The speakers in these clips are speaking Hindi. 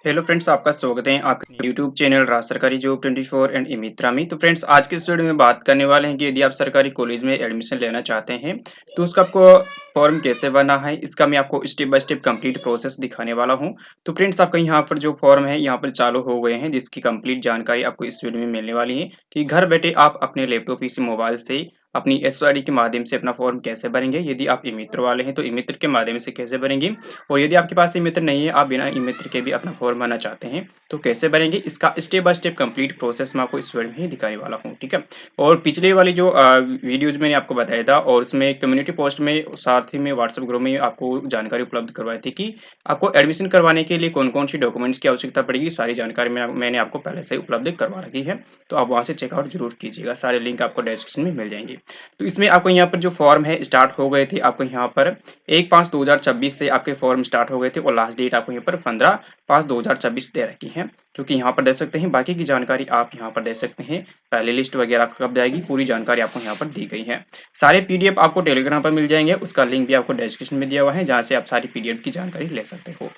हेलो फ्रेंड्स, आपका स्वागत है आपके यूट्यूब चैनल राज सरकारी जॉब 24 एंड ई-मित्रा में। तो फ्रेंड्स, आज के इस वीडियो में बात करने वाले हैं कि यदि आप सरकारी कॉलेज में एडमिशन लेना चाहते हैं तो उसका आपको फॉर्म कैसे भरना है, इसका मैं आपको step by step complete process दिखाने वाला हूं। तो फ्रेंड्स, आपका यहाँ पर जो फॉर्म है यहाँ पर चालू हो गए हैं, जिसकी कंप्लीट जानकारी आपको इस वीडियो में मिलने वाली है कि घर बैठे आप अपने लैपटॉप से मोबाइल से अपनी एसओआईडी के माध्यम से अपना फॉर्म कैसे भरेंगे। यदि आप ई-मित्र वाले हैं तो ई-मित्र के माध्यम से कैसे भरेंगे, और यदि आपके पास ई-मित्र नहीं है, आप बिना ई-मित्र के भी अपना फॉर्म भरना चाहते हैं तो कैसे भरेंगे, इसका step by step complete process मैं आपको इस वीडियो में ही दिखाने वाला हूँ। ठीक है। और पिछले वाली जो वीडियोज मैंने आपको बताया था और उसमें कम्युनिटी पोस्ट में साथ ही में व्हाट्सएप ग्रुप में आपको जानकारी उपलब्ध करवाई थी कि आपको एडमिशन करवाने के लिए कौन कौन सी डॉक्यूमेंट्स की आवश्यकता पड़ेगी। सारी जानकारी मैंने आपको पहले से ही उपलब्ध करवा रखी है, तो आप वहां से चेकआउट जरूर कीजिएगा। सारे लिंक आपको डिस्क्रिप्शन में मिल जाएंगे। तो इसमें आपको यहाँ पर जो फॉर्म है स्टार्ट हो गए थे, आपको यहाँ पर 1/5/2026 से आपके फॉर्म स्टार्ट हो गए थे और लास्ट डेट आपको यहाँ पर 15/5/2026 दे रखी है, क्योंकि यहाँ पर दे सकते हैं। बाकी की जानकारी आप यहाँ पर दे सकते हैं, पहले लिस्ट वगैरह कब जाएगी, पूरी जानकारी आपको यहाँ पर दी गई है। सारे पीडीएफ आपको टेलीग्राम पर मिल जाएंगे, उसका लिंक भी आपको डिस्क्रिप्शन में दिया हुआ है, जहाँ से आप सारी पीडीएफ की जानकारी ले सकते हो।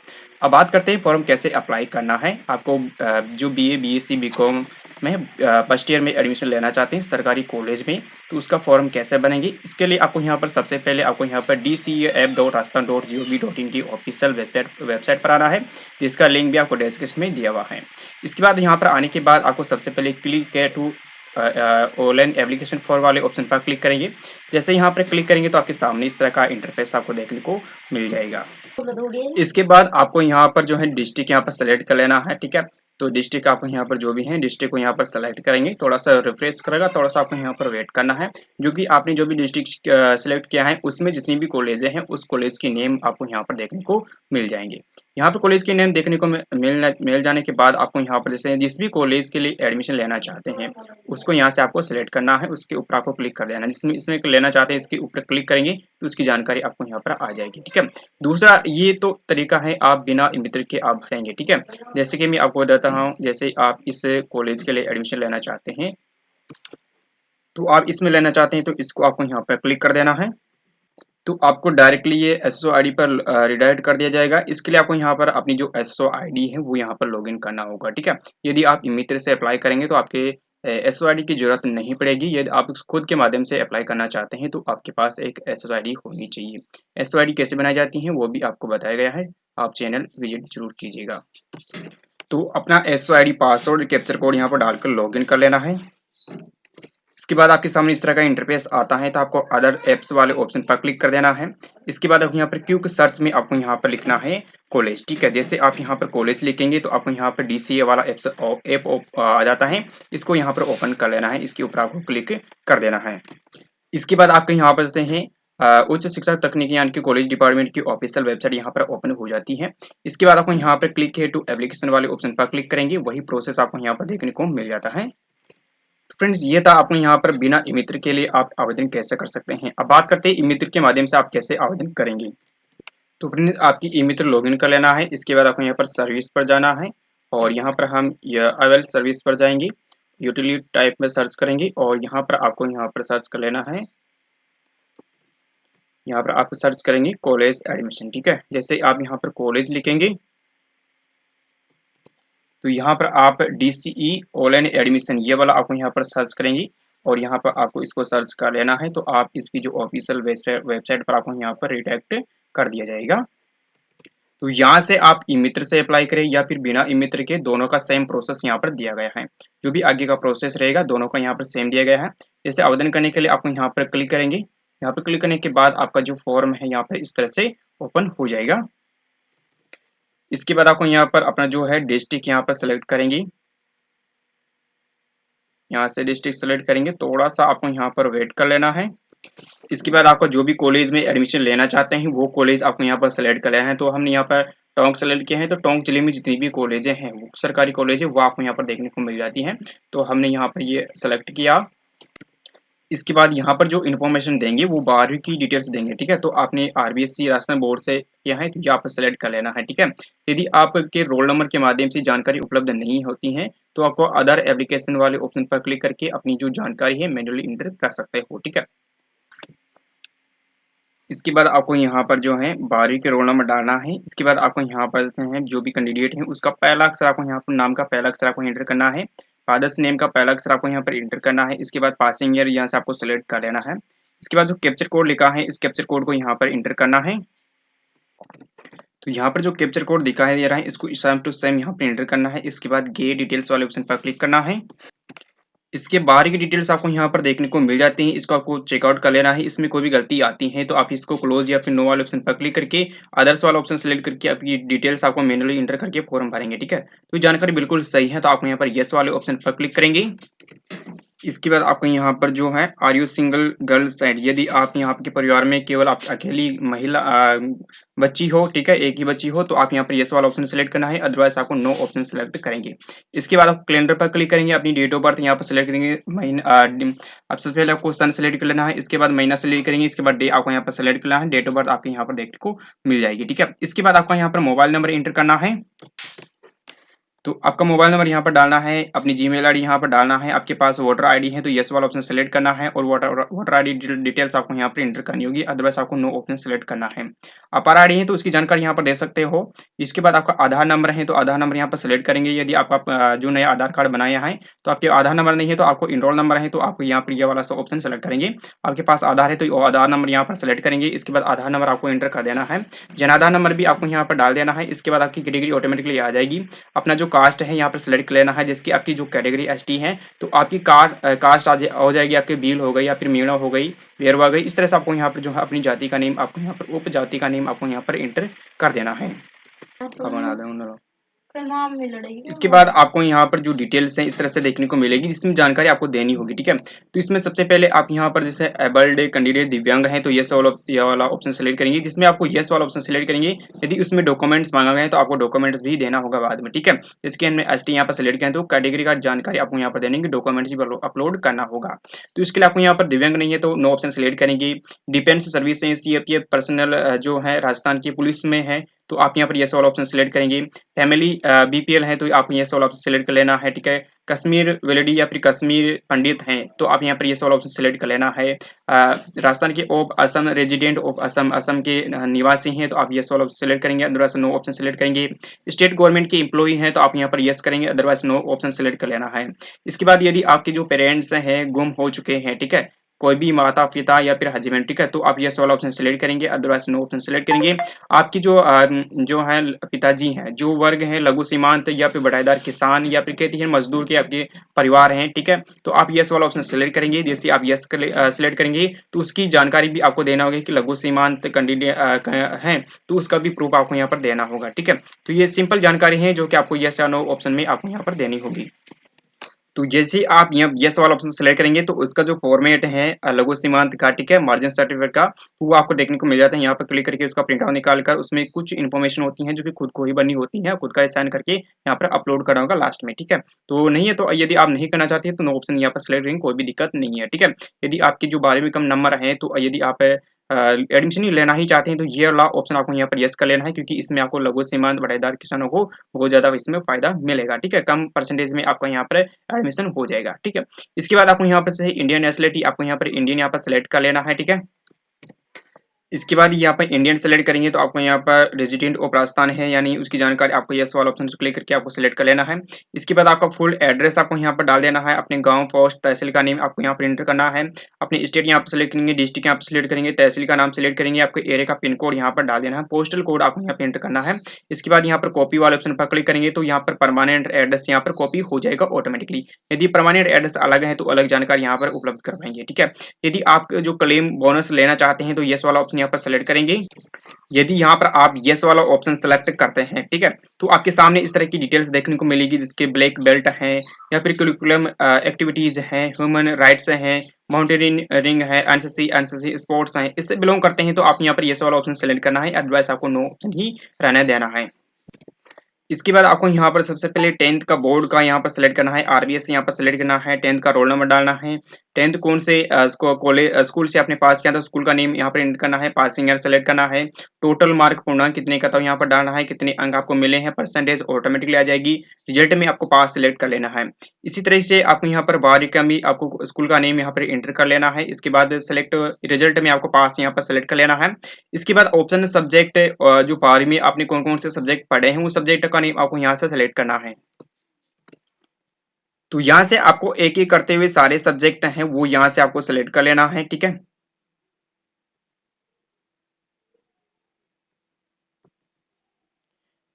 अब बात करते हैं फॉर्म कैसे अप्लाई करना है। आपको जो बीए, बीएससी, बीकॉम में फर्स्ट ईयर में एडमिशन लेना चाहते हैं सरकारी कॉलेज में, तो उसका फॉर्म कैसे बनेंगे, इसके लिए आपको यहाँ पर सबसे पहले आपको यहाँ पर dcef.rajasthan.gov.in की ऑफिशियल वेबसाइट पर आना है, जिसका लिंक भी आपको डिस्क्रिप्शन में दिया हुआ है। इसके बाद यहाँ पर आने के बाद आपको सबसे पहले क्लिक है टू ऑनलाइन एप्लीकेशन फॉर वाले ऑप्शन पर क्लिक करेंगे। जैसे यहाँ पर क्लिक करेंगे तो आपके सामने इस तरह का इंटरफेस आपको देखने को मिल जाएगा। इसके बाद आपको यहाँ पर जो है डिस्ट्रिक्ट यहाँ पर सेलेक्ट कर लेना है। ठीक है। तो डिस्ट्रिक्ट आपको यहाँ पर जो भी है डिस्ट्रिक्ट को यहाँ पर सेलेक्ट करेंगे, थोड़ा सा रिफ्रेश करेगा, थोड़ा सा आपको यहाँ पर वेट करना है। जो कि आपने जो भी डिस्ट्रिक्ट सेलेक्ट किया है उसमें जितनी भी कॉलेज हैं उस कॉलेज की नेम आपको यहाँ पर देखने को मिल जाएंगे। यहाँ पर कॉलेज की नेम देखने को मिल जाने के बाद आपको यहाँ पर जैसे जिस भी कॉलेज के लिए एडमिशन लेना चाहते हैं उसको यहाँ से आपको सिलेक्ट करना है, उसके ऊपर आपको क्लिक कर देना है। जिसमें इसमें लेना चाहते हैं इसके ऊपर क्लिक करेंगे तो उसकी जानकारी आपको यहाँ पर आ जाएगी। ठीक है। दूसरा ये तो तरीका है आप बिना ई-मित्र के आप भरेंगे। ठीक है। जैसे कि मैं आपको बताता हूँ, जैसे आप इस कॉलेज के लिए एडमिशन लेना चाहते हैं तो आप इसमें लेना चाहते हैं तो इसको आपको यहाँ पर क्लिक कर देना है, तो आपको डायरेक्टली ये एसओ आईडी पर रिडायरेक्ट कर दिया जाएगा। इसके लिए आपको यहाँ पर अपनी जो एसओ आईडी है वो यहाँ पर लॉगिन करना होगा। ठीक है। यदि आप ई-मित्र से अप्लाई करेंगे तो आपके एसओ आईडी की जरूरत नहीं पड़ेगी। यदि आप खुद के माध्यम से अप्लाई करना चाहते हैं तो आपके पास एक एसओ आईडी होनी चाहिए। एसओ आईडी कैसे बनाई जाती है वो भी आपको बताया गया है, आप चैनल विजिट जरूर कीजिएगा। तो अपना SO ID, password, captcha code यहाँ पर डालकर लॉगिन कर लेना है। इसके बाद आपके सामने इस तरह का इंटरफेस आता है, तो आपको अदर एप्स वाले ऑप्शन पर क्लिक कर देना है। इसके बाद आपको यहाँ पर क्विक सर्च में आपको यहाँ पर लिखना है कॉलेज। ठीक है। जैसे आप यहाँ पर कॉलेज लिखेंगे तो आपको यहाँ पर डीसीए वाला ऐप आ जाता है, इसको यहाँ पर ओपन कर लेना है, इसके ऊपर आपको क्लिक कर देना है। इसके बाद आपके यहाँ पर जाते हैं उच्च शिक्षा तकनीकी यानी कि कॉलेज डिपार्टमेंट की ऑफिशियल वेबसाइट यहाँ पर ओपन हो जाती है। इसके बाद आपको यहाँ पर क्लिक है टू एप्लीकेशन वाले ऑप्शन पर क्लिक करेंगे, वही प्रोसेस आपको यहाँ पर देखने को मिल जाता है। फ्रेंड्स, ये था आपको यहाँ पर बिना ई-मित्र के लिए आप आवेदन कैसे कर सकते हैं। अब बात करते हैं ई-मित्र के माध्यम से आप कैसे आवेदन करेंगे। तो फ्रेंड्स, आपकी ई-मित्र लॉगिन कर लेना है। इसके बाद आपको यहाँ पर सर्विस पर जाना है और यहाँ पर हम अवेल सर्विस पर जाएंगे, यूटिलिटी टाइप में सर्च करेंगे और यहाँ पर आपको यहाँ पर सर्च कर लेना है। यहाँ पर आप सर्च करेंगे कॉलेज एडमिशन। ठीक है। जैसे आप यहाँ पर कॉलेज लिखेंगे तो यहाँ पर आप डीसीई ऑनलाइन एडमिशन ये वाला आपको यहाँ पर सर्च करेंगे और यहाँ पर आपको इसको सर्च कर लेना है, तो आप इसकी जो ऑफिशियल वेबसाइट पर आपको यहाँ पर रिडायरेक्ट कर दिया जाएगा। तो यहाँ से आप ई-मित्र से अप्लाई करें या फिर बिना ई-मित्र के, दोनों का सेम प्रोसेस यहाँ पर दिया गया है। जो भी आगे का प्रोसेस रहेगा दोनों का यहाँ पर सेम दिया गया है। जैसे आवेदन करने के लिए आपको यहाँ पर क्लिक करेंगे, यहाँ पर क्लिक करने के बाद आपका जो फॉर्म है यहाँ पर इस तरह से ओपन हो जाएगा। इसके बाद आपको यहाँ पर अपना जो है डिस्ट्रिक्ट यहाँ पर सेलेक्ट करेंगे, यहाँ से डिस्ट्रिक्ट सेलेक्ट करेंगे, थोड़ा सा आपको यहाँ पर वेट कर लेना है। इसके बाद आपको जो भी कॉलेज में एडमिशन लेना चाहते हैं वो कॉलेज आपको यहाँ पर सेलेक्ट कर लेना है। तो हमने यहाँ पर टोंक सेलेक्ट किया है, तो टोंक जिले में जितनी भी कॉलेजें हैं वो सरकारी कॉलेज है वो आपको यहाँ पर देखने को मिल जाती हैं। तो हमने यहाँ पर ये सेलेक्ट किया। इसके बाद यहाँ पर जो इन्फॉर्मेशन देंगे वो 12वीं की डिटेल्स देंगे। ठीक है। तो आपने आरबीएससी राजस्थान बोर्ड से किया है तो यहाँ पर सेलेक्ट कर लेना है। ठीक है। यदि आपके रोल नंबर के माध्यम से जानकारी उपलब्ध नहीं होती है तो आपको अदर एप्लीकेशन वाले ऑप्शन पर क्लिक करके अपनी जो जानकारी है मैन्युअली इंटर कर सकते हो। ठीक है। इसके बाद आपको यहाँ पर जो है 12वीं के रोल नंबर डालना है। इसके बाद आपको यहाँ पर जो है जो भी कैंडिडेट है उसका पहला अक्षर आपको यहाँ पर नाम का पहला अक्षर आपको एंटर करना है। फादर्स नेम का पहला अक्षर आपको यहाँ पर एंटर करना है। इसके बाद पासिंग ईयर यहाँ से आपको सेलेक्ट कर लेना है। इसके बाद जो कैप्चर कोड लिखा है इस कैप्चर कोड को यहाँ पर एंटर करना है। तो यहाँ पर जो कैप्चर कोड दिखाई दे रहा है इसको सेम टू सेम यहाँ पर एंटर करना है। इसके बाद गेट डिटेल्स वाले ऑप्शन पर क्लिक करना है। इसके बाहर की डिटेल्स आपको यहाँ पर देखने को मिल जाती हैं। इसको आपको चेकआउट कर लेना है। इसमें कोई भी गलती आती है तो आप इसको क्लोज या फिर नो वाले ऑप्शन पर क्लिक करके अदर्स वाला ऑप्शन सेलेक्ट करके आपकी डिटेल्स आपको मैन्युअली इंटर करके फॉर्म भरेंगे। ठीक है, तो ये जानकारी बिल्कुल सही है तो आप यहाँ पर येस वाले ऑप्शन पर क्लिक करेंगे। इसके बाद आपको यहाँ पर जो है are you single girl side, यदि आप यहाँ के परिवार में केवल आप अकेली महिला बच्ची हो, ठीक है, एक ही बच्ची हो, तो आप यहाँ पर येस वाला ऑप्शन सेलेक्ट करना है, अदरवाइज आपको नो ऑप्शन सेलेक्ट करेंगे। इसके बाद आप कैलेंडर पर क्लिक करेंगे, अपनी डेट ऑफ बर्थ यहाँ पर सेलेक्ट करेंगे, महीना अब सबसे पहले आपको सन सेलेक्ट कर लेना है। इसके बाद महीना सेलेक्ट करेंगे। इसके बाद डे आपको यहाँ पर सेलेक्ट करना है। डेट ऑफ बर्थ आपके यहाँ पर देखने को मिल जाएगी। ठीक है, इसके बाद आपको यहाँ पर मोबाइल नंबर एंटर करना है। तो आपका मोबाइल नंबर यहाँ पर डालना है, अपनी जीमेल आईडी यहाँ पर डालना है। आपके पास वोटर आईडी है तो येस वाला ऑप्शन सेलेक्ट करना है और वोटर आईडी डिटेल्स आपको यहाँ पर एंटर करनी होगी, अदरवाइज आपको नो ऑप्शन सेलेक्ट करना है। अपार आईडी है तो उसकी जानकारी यहाँ पर दे सकते हो। इसके बाद आपका आधार नंबर है तो आधार नंबर यहाँ पर सेलेक्ट करेंगे। यदि आपका जो नया आधार कार्ड बनाया है तो आपके आधार नंबर नहीं है तो आपको इनरोल नंबर है तो आप यहाँ पर ये वाला ऑप्शन सेलेक्ट करेंगे। आपके पास आधार है तो आधार नंबर यहाँ पर सेलेक्ट करेंगे। इसके बाद आधार नंबर आपको एंटर कर देना है। जन आधार नंबर भी आपको यहाँ पर डाल देना है। इसके बाद आपकी कैटेगरी ऑटोमेटिकली आ जाएगी। अपना जो कास्ट है यहाँ पर सेलेक्ट कर लेना है, जिसकी आपकी जो कैटेगरी एसटी है तो आपकी कास्ट हो जाएगी, आपके भील हो गई या फिर मीणा हो गई, वेरवा गई। इस तरह से आपको यहाँ पर जो है अपनी जाति का नेम, आपको यहाँ पर उपजाति का नेम आपको यहाँ पर एंटर कर देना है। बना दें। इसके बाद आपको यहाँ पर जो डिटेल्स हैं इस तरह से देखने को मिलेगी, जिसमें जानकारी आपको देनी होगी। ठीक है, तो इसमें सबसे पहले आप यहाँ पर जैसे एबल्ड कैंडिडेट दिव्यांग है तो यस वाला ऑप्शन सेलेक्ट करेंगे, जिसमें आपको यस वाला ऑप्शन सेलेक्ट करेंगे। यदि उसमें डॉक्यूमेंट्स मांगा गया है तो आपको डॉक्यूमेंट्स भी देना होगा बाद में। ठीक है, इसके हमने एसटी यहाँ पर सेलेक्ट किया तो कैटेगरी का जानकारी आपको यहाँ पर देने की डॉक्यूमेंट्स भी अपलोड करना होगा। तो इसके लिए आपको यहाँ पर दिव्यांग नहीं है तो नो ऑप्शन सेलेक्ट करेंगे। डिफेंस सर्विस सीएपीएफ पर्सनल जो है राजस्थान की पुलिस में है तो आप यहाँ पर यस वाला ऑप्शन सेलेक्ट करेंगे। फैमिली बीपीएल है तो आपको यस वाला ऑप्शन सेलेक्ट कर लेना है। ठीक है, कश्मीर वेलिडी या फिर कश्मीर पंडित हैं तो आप यहाँ पर यस वाला ऑप्शन सेलेक्ट कर लेना है। राजस्थान के of Assam resident of Assam, Assam के निवासी हैं तो आप यस वाला ऑप्शन सेलेक्ट करेंगे, अदरवाइज नो ऑप्शन सेलेक्ट करेंगे। स्टेट गवर्नमेंट के एम्प्लॉई हैं तो आप यहाँ पर यस करेंगे, अदरवाइज नो ऑप्शन सेलेक्ट कर लेना है। इसके बाद यदि आपके जो पेरेंट्स हैं गुम हो चुके हैं, ठीक है, कोई भी माता पिता या फिर हस्बैंड, ठीक है, तो आप यस वाला ऑप्शन सेलेक्ट करेंगे, अदरवाइज नो ऑप्शन सेलेक्ट करेंगे। आपकी जो है पिताजी हैं, जो वर्ग है लघु सीमांत या फिर बटाईदार किसान या फिर कहते हैं मजदूर के आपके परिवार हैं, ठीक है, तो आप यस वाला ऑप्शन सेलेक्ट करेंगे। जैसे आप यस सेलेक्ट करेंगे तो उसकी जानकारी भी आपको देना होगा कि लघु सीमांत कैंडिडेट हैं तो उसका भी प्रूफ आपको यहाँ पर देना होगा। ठीक है, तो ये सिंपल जानकारी है जो कि आपको यस या नो ऑप्शन में आपको यहाँ पर देनी होगी। तो जैसे आप यहाँ यस वाला ऑप्शन सेलेक्ट करेंगे तो उसका जो फॉर्मेट है लघु सीमांत का, ठीक है, मार्जिन सर्टिफिकेट का, वो आपको देखने को मिल जाता है। यहाँ पर क्लिक करके उसका प्रिंट आउट निकाल कर उसमें कुछ इन्फॉर्मेशन होती है जो कि खुद को ही बनी होती है, खुद का साइन करके यहाँ पर अपलोड करना होगा लास्ट में। ठीक है, तो नहीं है तो यदि आप नहीं करना चाहते हैं तो नो ऑप्शन यहाँ पर सेलेक्ट करेंगे, कोई भी दिक्कत नहीं है। ठीक है, यदि आपकी जो 12वीं में कम नंबर है तो यदि आप एडमिशन ही लेना ही चाहते हैं तो ये वाला ऑप्शन आपको यहाँ पर यस कर लेना है, क्योंकि इसमें आपको लघु सीमांत बटाईदार किसानों को बहुत ज्यादा इसमें फायदा मिलेगा। ठीक है, कम परसेंटेज में आपका यहाँ पर एडमिशन हो जाएगा। ठीक है, इसके बाद आपको यहाँ पर इंडियन नेशनलिटी आपको यहाँ पर इंडियन यहाँ पर सेलेक्ट कर लेना है। ठीक है, इसके बाद यहाँ पर इंडियन सेलेक्ट करेंगे तो आपको यहाँ पर रेजिडेंट ऑफ राजस्थान है यानी उसकी जानकारी आपको यस वाला ऑप्शन क्लिक करके आपको सेलेक्ट कर लेना है। इसके बाद आपका फुल एड्रेस आपको यहाँ पर डाल देना है, अपने गांव पोस्ट तहसील का नेम आपको यहाँ पर एंटर करना है, अपने स्टेट यहाँ पर सेलेक्ट करेंगे, डिस्ट्रिक्ट यहाँ पर सेलेक्ट करेंगे, तहसील का नाम सेलेक्ट करेंगे, आपके एरिया का पिन कोड यहाँ पर डाल देना है, पोस्टल कोड आपको यहाँ पर एंटर करना है। इसके बाद यहाँ पर कॉपी वाले ऑप्शन पर क्लिक करेंगे तो यहाँ पर परमानेंट एड्रेस यहाँ पर कॉपी हो जाएगा ऑटोमेटिकली। यदि परमानेंट एड्रेस अलग है तो अलग जानकारी यहाँ पर उपलब्ध करवाएंगे। ठीक है, यदि आप जो क्लेम बोनस लेना चाहते हैं तो यस वाला ऑप्शन यहाँ पर सेलेक्ट करेंगे। यदि यहाँ पर आप यस वाला ऑप्शन सेलेक्ट करते हैं, ठीक है, तो आपके सामने इस तरह की डिटेल्स देखने को मिलेगी, जिसके ब्लैक बेल्ट है या फिर करिकुलम एक्टिविटीज हैं, ह्यूमन राइट्स हैं, माउंटेनियरिंग है, एनसीसी स्पोर्ट्स हैं, इससे बिलोंग करते हैं तो आप यहाँ पर यस वाला ऑप्शन सेलेक्ट करना है, अदरवाइज आपको नो ऑप्शन ही रहने देना है। इसके बाद आपको यहाँ पर सबसे पहले 10th का बोर्ड का यहाँ पर सेलेक्ट करना है, आरबीएस यहाँ पर सेलेक्ट करना है, 10th का रोल नंबर डालना है, 10th कौन से कॉलेज स्कूल से आपने पास किया था स्कूल का नेम यहाँ पर एंटर करना है, पासिंग ईयर सेलेक्ट करना है, टोटल मार्क पूर्णांक कितने का था यहाँ पर डालना है, कितने अंक आपको मिले हैं, परसेंटेज ऑटोमेटिकली आ जाएगी, रिजल्ट में आपको पास सेलेक्ट कर लेना है। इसी तरह से आपको यहाँ पर बारहवीं का भी आपको स्कूल का नेम यहाँ पर एंटर कर लेना है। इसके बाद सेलेक्ट रिजल्ट में आपको पास यहाँ पर सेलेक्ट कर लेना है। इसके बाद ऑप्शन सब्जेक्ट जो 12वीं में आपने कौन कौन से सब्जेक्ट पढ़े हैं उस सब्जेक्ट का नेम आपको यहाँ से सेलेक्ट करना है। तो यहाँ से आपको एक एक करते हुए सारे सब्जेक्ट हैं वो यहाँ से आपको सेलेक्ट कर लेना है, ठीक है।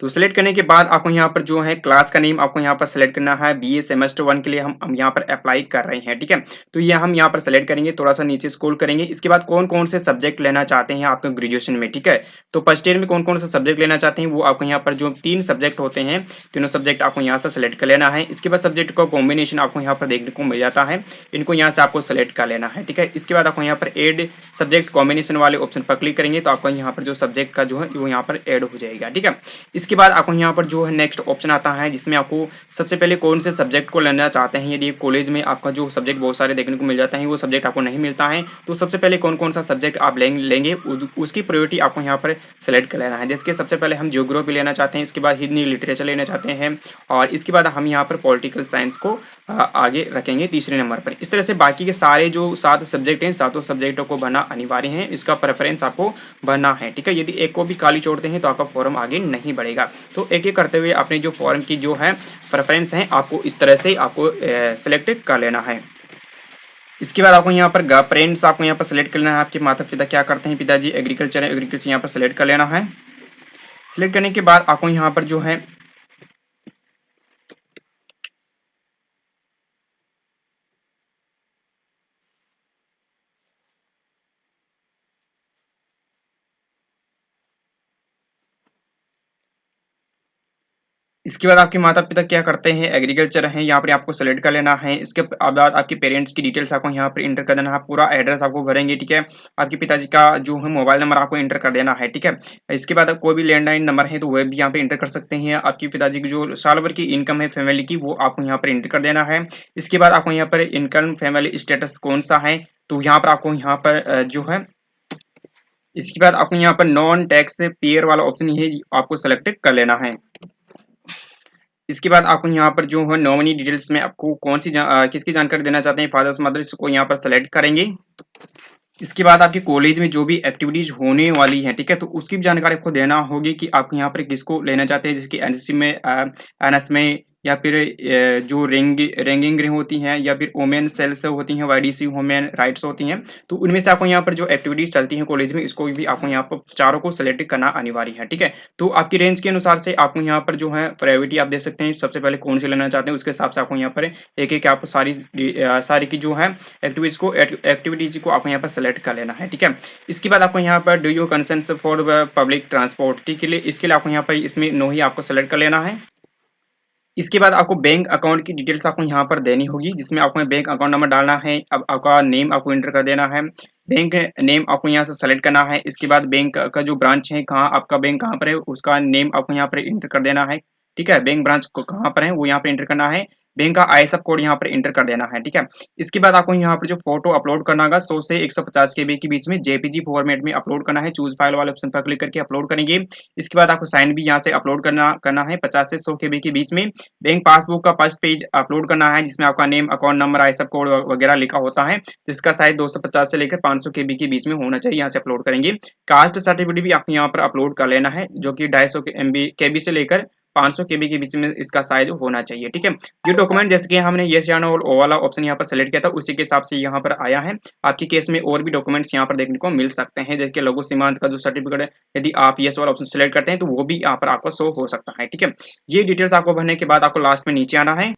तो सिलेक्ट करने के बाद आपको यहाँ पर जो है क्लास का नेम आपको यहाँ पर सिलेक्ट करना है। बीए सेमेस्टर 1 के लिए हम यहाँ पर अप्लाई कर रहे हैं, ठीक है। तो ये हम यहाँ पर सिलेक्ट करेंगे, थोड़ा सा नीचे स्क्रॉल करेंगे। इसके बाद कौन कौन से सब्जेक्ट लेना चाहते हैं आपके ग्रेजुएशन में, ठीक है। तो फर्स्ट ईयर में कौन कौन सा सब्जेक्ट लेना चाहते हैं वो आपको यहाँ पर जो 3 सब्जेक्ट होते हैं, तीनों सब्जेक्ट आपको यहाँ से सिलेक्ट कर लेना है। इसके बाद सब्जेक्ट का कॉम्बिनेशन आपको यहाँ पर देखने को मिल जाता है, इनको यहाँ से आपको सिलेक्ट कर लेना है, ठीक है। इसके बाद आपको यहाँ पर एड सब्जेक्ट कॉम्बिनेशन वाले ऑप्शन पर क्लिक करेंगे तो आपको यहाँ पर जो सब्जेक्ट का जो है वो यहाँ पर एड हो जाएगा, ठीक है। इसके बाद आपको यहाँ पर जो है नेक्स्ट ऑप्शन आता है जिसमें आपको सबसे पहले कौन से सब्जेक्ट को लेना चाहते हैं। यदि कॉलेज में आपका जो सब्जेक्ट बहुत सारे देखने को मिल जाता है वो सब्जेक्ट आपको नहीं मिलता है तो सबसे पहले कौन कौन सा सब्जेक्ट आप लेंगे उसकी प्रायोरिटी आपको यहाँ पर सेलेक्ट कर लेना है। जैसे सबसे पहले हम ज्योग्राफी लेना चाहते हैं, इसके बाद हिंदी लिटरेचर लेना चाहते हैं और इसके बाद हम यहाँ पर पॉलिटिकल साइंस को आगे रखेंगे तीसरे नंबर पर। इस तरह से बाकी के सारे जो 7 सब्जेक्ट हैं, सातों सब्जेक्टों को भरना अनिवार्य है, इसका प्रेफरेंस आपको भरना है, ठीक है। यदि एक को भी खाली छोड़ते हैं तो आपका फॉर्म आगे नहीं बढ़ेगा। तो एक एक करते हुए अपने जो फॉर्म की जो है प्रेफरेंस है आपको इस तरह से आपको सिलेक्ट कर लेना है। इसके बाद आपको यहाँ पर पेरेंट्स आपको यहाँ पर सिलेक्ट कर लेना है, आपके माता पिता क्या करते हैं, पिताजी एग्रीकल्चर है, एग्रीकल्चर यहाँ पर सिलेक्ट कर लेना है। सिलेक्ट करने के बाद आपको यहाँ पर जो है इसके बाद आपके माता पिता क्या करते हैं, एग्रीकल्चर है, यहाँ पर आपको सेलेक्ट कर लेना है। इसके बाद आपके पेरेंट्स की डिटेल्स आपको यहाँ पर इंटर कर देना है, पूरा एड्रेस आपको भरेंगे, ठीक है। आपके पिताजी का जो है मोबाइल नंबर आपको इंटर कर देना है, ठीक है। इसके बाद कोई भी लैंडलाइन नंबर है तो वह भी यहाँ पे इंटर कर सकते हैं। आपके पिताजी की जो साल भर की इनकम है फैमिली की वो आपको यहाँ पर इंटर कर देना है। इसके बाद आपको यहाँ पर इनकम फैमिली स्टेटस कौन सा है तो यहाँ पर आपको यहाँ पर जो है इसके बाद आपको यहाँ पर नॉन टैक्स पेयर वाला ऑप्शन है आपको सेलेक्ट कर लेना है। इसके बाद आपको यहाँ पर जो है नॉमिनी डिटेल्स में आपको कौन सी किसकी जानकारी देना चाहते हैं, फादर्स मदर्स को यहाँ पर सेलेक्ट करेंगे। इसके बाद आपके कॉलेज में जो भी एक्टिविटीज होने वाली है, ठीक है, तो उसकी भी जानकारी आपको देना होगी कि आप यहाँ पर किसको लेना चाहते हैं, जिसकी एनसीसी में एनएस में या फिर जो रैंकिंग होती हैं या फिर वोमेन सेल्स होती हैं, वाईडीसी वोमेन राइट्स होती हैं, तो उनमें से आपको यहाँ पर जो एक्टिविटीज चलती हैं कॉलेज में इसको भी आपको यहाँ पर चारों को सेलेक्ट करना अनिवार्य है, ठीक है। तो आपकी रेंज के अनुसार से आपको यहाँ पर जो है प्रायोरिटी आप दे सकते हैं, सबसे पहले कौन से लेना चाहते हैं उसके हिसाब से आपको यहाँ पर एक एक आपको सारी की जो है एक्टिविटीज को आपको यहाँ पर सेलेक्ट कर लेना है, ठीक है। इसके बाद आपको यहाँ पर do you consent for public transport, ठीक है, इसके लिए आपको यहाँ पर इसमें नो ही आपको सेलेक्ट कर लेना है। इसके बाद आपको बैंक अकाउंट की डिटेल्स आपको यहाँ पर देनी होगी, जिसमें आपको बैंक अकाउंट नंबर डालना है। अब आपका नेम आपको इंटर कर देना है, बैंक नेम आपको यहाँ से सेलेक्ट करना है। इसके बाद बैंक का जो ब्रांच है, कहाँ आपका बैंक कहाँ पर है उसका नेम आपको यहाँ पर इंटर कर देना है, ठीक है। बैंक ब्रांच कहाँ पर है वो यहाँ पर इंटर करना है। बैंक का आईएसएफ कोड यहाँ पर इंटर कर देना है, ठीक है। इसके बाद आपको यहाँ पर जो फोटो अपलोड करना होगा 100 से 150 केबी के बीच में जेपीजी फॉर्मेट में अपलोड करना है। चूज फाइल वाले ऑप्शन पर क्लिक करके अपलोड करेंगे। इसके बाद आपको साइन भी यहाँ से अपलोड करना है 50 से 100 केबी के बीच में। बैंक पासबुक का फर्स्ट पेज अपलोड करना है जिसमें आपका name, account number, ISF code वगैरह लिखा होता है, जिसका साइज 250 से लेकर 500 केबी के बीच में होना चाहिए, यहाँ से अपलोड करेंगे। कास्ट सर्टिफिकेट भी आपको यहाँ पर अपलोड कर लेना है जो कि 250 केबी से लेकर 500 केबी के बीच में इसका साइज होना चाहिए, ठीक है। ये डॉक्यूमेंट जैसे कि हमने यस या नो वाला ऑप्शन यहाँ पर सेलेक्ट किया था उसी के हिसाब से यहाँ पर आया है। आपके केस में और भी डॉक्यूमेंट्स यहाँ पर देखने को मिल सकते हैं, जैसे कि लघु सीमांत का जो सर्टिफिकेट है, यदि आप यस वाला ऑप्शन सेलेक्ट करते हैं तो वो भी यहाँ पर आपको शो हो सकता है, ठीक है। ये डिटेल्स आपको भरने के बाद आपको लास्ट में नीचे आना है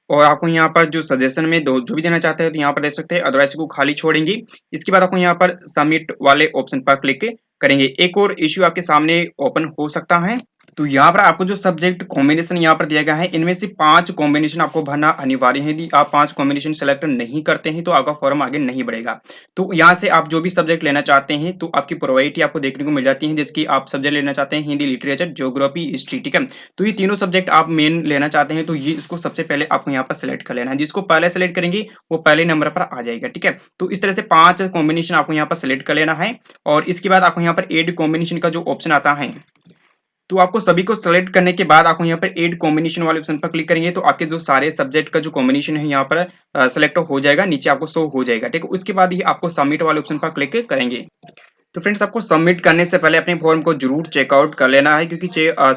और आपको यहाँ पर जो सजेशन में जो भी देना चाहते हैं तो यहाँ पर दे सकते हैं, अदरवाइज को खाली छोड़ेंगे। इसके बाद आपको यहाँ पर सबमिट वाले ऑप्शन पर क्लिक करेंगे। एक और इश्यू आपके सामने ओपन हो सकता है। तो यहाँ पर आपको जो सब्जेक्ट कॉम्बिनेशन यहाँ पर दिया गया है, इनमें से 5 कॉम्बिनेशन आपको भरना अनिवार्य है। यदि आप 5 कॉम्बिनेशन सेलेक्ट नहीं करते हैं, तो आपका फॉर्म आगे नहीं बढ़ेगा। तो यहाँ से आप जो भी सब्जेक्ट लेना चाहते हैं, तो आपकी प्रोबेबिलिटी आपको देखने को मिल जाती है, जैसे कि आप सब्जेक्ट लेना चाहते हैं हिंदी, लिटरेचर, ज्योग्राफी, हिस्ट्री, ठीक है? तो ये तीनों सब्जेक्ट आप मेन लेना चाहते हैं, तो ये इसको सबसे पहले आपको यहाँ पर सेलेक्ट कर लेना है। जिसको पहले सेलेक्ट करेंगे, वो पहले नंबर पर आ जाएगा, ठीक है? तो इस तरह से 5 कॉम्बिनेशन आपको यहाँ पर सेलेक्ट कर लेना है और इसके बाद आपको यहाँ पर ऐड कॉम्बिनेशन का जो ऑप्शन आता है, तो आपको सभी को सेलेक्ट करने के बाद आपको यहाँ पर ऐड कॉम्बिनेशन वाले ऑप्शन पर क्लिक करेंगे, तो आपके जो सारे सब्जेक्ट का जो कॉम्बिनेशन है यहाँ पर सेलेक्ट हो जाएगा, नीचे आपको शो हो जाएगा, ठीक है? उसके बाद ही आपको सबमिट वाले ऑप्शन पर क्लिक करेंगे। तो फ्रेंड्स, आपको सबमिट करने से पहले अपने फॉर्म को जरूर चेकआउट कर लेना है, क्योंकि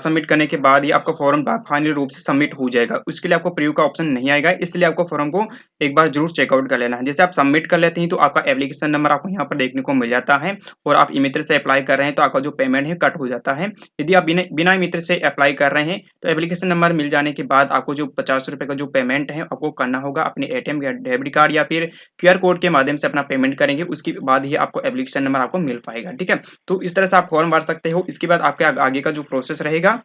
सबमिट करने के बाद ही आपका फॉर्म फाइनल रूप से सबमिट हो जाएगा। उसके लिए आपको प्रीव्यू का ऑप्शन नहीं आएगा, इसलिए आपको फॉर्म को एक बार जरूर चेकआउट कर लेना है। जैसे आप सबमिट कर लेते हैं, तो आपका एप्लीकेशन नंबर आपको यहाँ पर देखने को मिल जाता है और आप ई मित्र से अप्लाई कर रहे हैं, तो आपका जो पेमेंट है कट हो जाता है। यदि आप बिना ई मित्र से अप्लाई कर रहे हैं, तो एप्लीकेशन नंबर मिल जाने के बाद आपको जो 50 रुपए का जो पेमेंट है आपको करना होगा, अपने एटीएम या डेबिट कार्ड या फिर क्यूआर कोड के माध्यम से अपना पेमेंट करेंगे। उसके बाद ही आपको एप्लीकेशन नंबर आपको मिल पाएगा, ठीक है? तो इस तरह से आप फॉर्म भर सकते हो। इसके बाद आपके आगे का जो प्रोसेस रहेगा,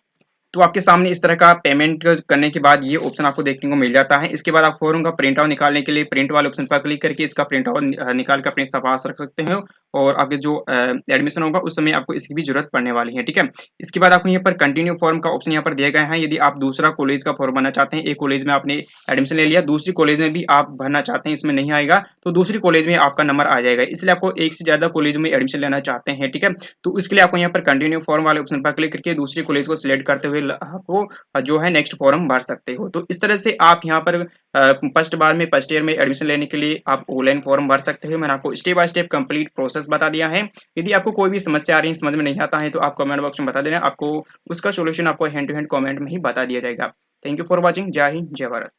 तो आपके सामने इस तरह का पेमेंट करने के बाद ये ऑप्शन आपको देखने को मिल जाता है। इसके बाद आप फॉर्म का प्रिंट आउट निकालने के लिए प्रिंट वाले ऑप्शन पर क्लिक करके इसका प्रिंट आउट निकाल कर अपने पास रख सकते हो और आपके जो एडमिशन होगा उस समय आपको इसकी भी जरूरत पड़ने वाली है, ठीक है? इसके बाद आपको यहाँ पर कंटिन्यू फॉर्म का ऑप्शन यहाँ पर दिया गया है। यदि आप दूसरा कॉलेज का फॉर्म भरना चाहते हैं, एक कॉलेज में आपने एडमिशन ले लिया, दूसरी कॉलेज में भी आप भरना चाहते हैं, इसमें नहीं आएगा, तो दूसरी कॉलेज में आपका नंबर आ जाएगा। इसलिए आपको एक से ज्यादा कॉलेज में एडमिशन लेना चाहते हैं, ठीक है? तो इसके लिए आपको यहाँ पर कंटिन्यू फॉर्म वाले ऑप्शन पर क्लिक करके दूसरी कॉलेज को सिलेक्ट करते हुए आपको जो है नेक्स्ट फॉर्म भर सकते हो। तो इस तरह से आप यहाँ पर फर्स्ट ईयर में एडमिशन लेने के लिए आप ऑनलाइन फॉर्म भर सकते हो। मैंने आपको step by step complete process बता दिया है। यदि आपको कोई भी समस्या आ रही है, समझ में नहीं आता है, तो आप कमेंट बॉक्स में बता देना, आपको उसका सॉल्यूशन आपको हैंड टू हैंड कमेंट में ही बता दिया जाएगा। Thank you for watching. जय हिंद, जय भारत।